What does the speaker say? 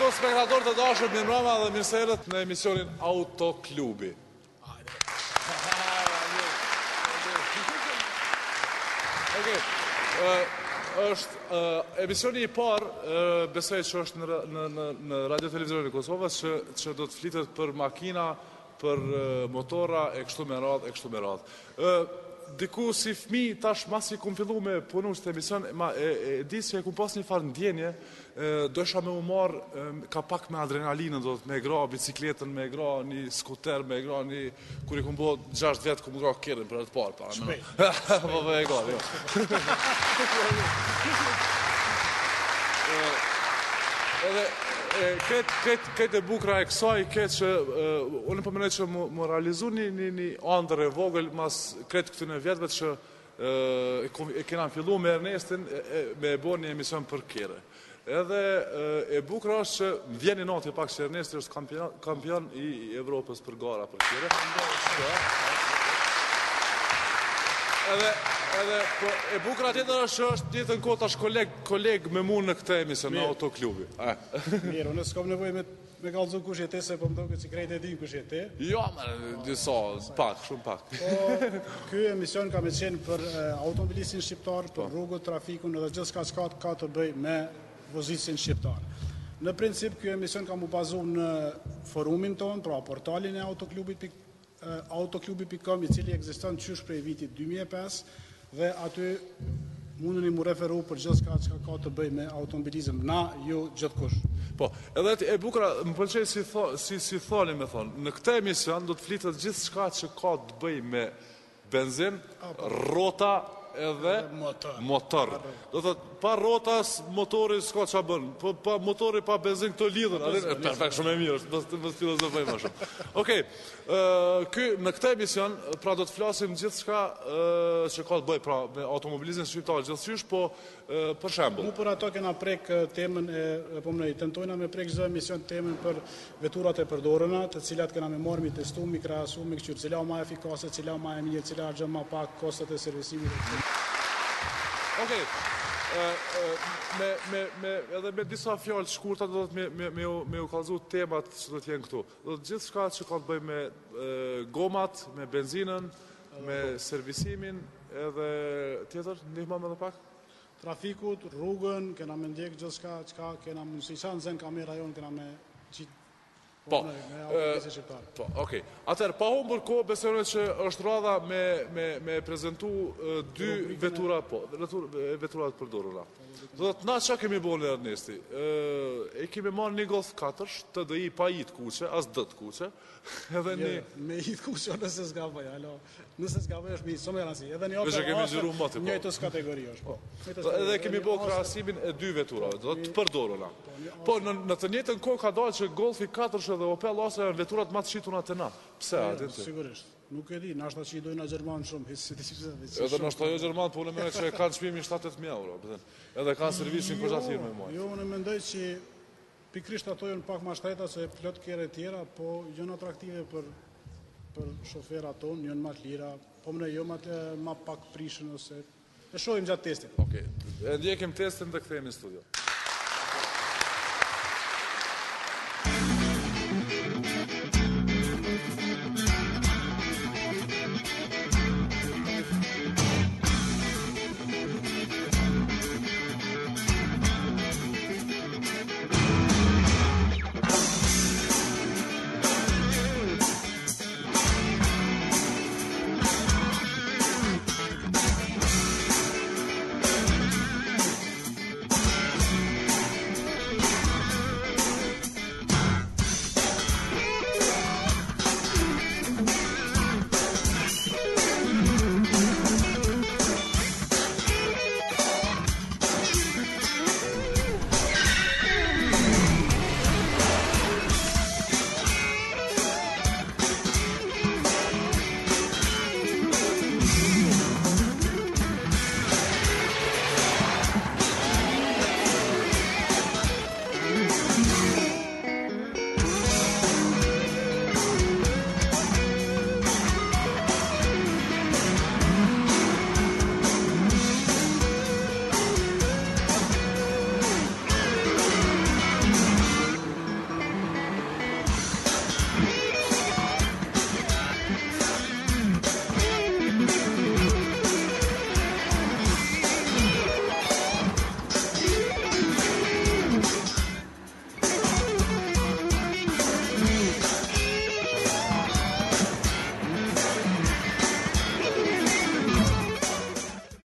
shiko spektator të dashur, mirë mbrëma dhe mirë se erdhët në emisionin Autoklubi. Është emisioni I parë, besoj që është në radio televizionin e Kosovës, që do të flitet për makina, për motora, e kështu me radhë. Diku si fëmi, tash mas I kum fillu me punu këtë emision, e di se e kum pas një farë ndjenje, dojsha me u marë, ka pak me adrenalinën, do të me gra bicikletën, me gra një skuter, me gra një, kur I kum bo 6 vjetë, kum gra kërën për e të parë. Shpejt. Po e gra, jo. Edhe, këtë e bukra e kësaj, këtë që, unë përmenoj që më realizu një andër e vogël, mas këtë këtëne vjetëve që e kena fillu me Ernestin, me e bo një emision për kere. Edhe e bukra është që vjeni noti pak që Ernesti është kampion I Evropës për gara për kere. Edhe e bukra tjetër është që është tjetër në kohë tash koleg me mu në këtë emision në Autoklubi. Mirë, unë s'kam nevoj me kallëzu kush je te, se po më duket si krejt e din kush je te. Jo, disa, pak, shumë pak. Po, ky emision ka me qenë për automobilistin shqiptar, për rrugët, trafikun edhe gjithçka që ka të bëj me vozicin shqiptar. Në princip, ky emision ka mu bazu në forumin tonë, pra portalin e autoklubi.com, I cili ekziston qysh prej vitit 2005 dhe aty mundeni mu referu për gjithçka që ka të bëj me automobilizëm, na ju gjithkush. Po, edhe e bukra, më pëlqej si thoni me thonë, në këtë emision do të flitet gjithçka që ka të bëj me benzin, rrota edhe motor. Do të pa rrotas, motori s'ka qa bën, pa motori, pa benzin këto lidhën, perfekt, shumë e mirë, më filozofoj më shumë. Okej, në këtë emision, pra do të flasim gjithçka që ka të bëj pra me automobilizmin shqiptar gjithçysh, po për shembull. Mu për ato kena prek temën tentojna me prek çdo emision temën për veturat e përdorura, të cilat kena me marrë, mi testu, mi krahasu, mi kështu, cila ma efikase, cila ma e mirë, cila harxhon ma pak, kostot e servisimit. Okej, edhe me disa fjalë shkurta do të me u kallëzu temat që do të jenë këtu. Do të gjithçka që ka të bëj me gomat, me benzinën, me servisimin, edhe tjetër, ndihma më edhe pak? Trafikut, rrugën, kena me ndjek gjithçka çka kena mundësi, sa nxen kamera jon kena me qitë. Po, okej. Atëherë, pa humbur kohë, besoj që është radha me prezentu dy veturat të përdorura. Do të na çka kemi bënë Ernesti? E kemi marrë një Golf 4, TDI pa i të kuqe, as D të kuqe, edhe një me i të kuqe nëse s'gaboj, alo. Nëse s'gaboj është mi shumë rëndësi. Edhe një ofër njëjtës kategori është, po. Edhe kemi bërë krahasimin e dy veturave, do të përdorura. Po në të njëjtën kohë ka dalë që Golfi 4 dhe Opel Astra janë veturat më të shituna te na. Pse atë? Sigurisht. Nuk e di, nashta që I dojnë a Gjerman shumë. Edhe nashta jo Gjerman, po unë mendoj që kanë çmimin 7-8.000 euro. Edhe kanë servisin kozhatir me mua. Jo, unë mendoj që pikrisht ato janë pak më shtrejta se plot kere tjera, po janë atraktive për shoferat tonë, janë më të lira, po më jo më pak prishën ose e shohim gjatë testit. Okej. E ndjekim testin dhe kthehemi në studio.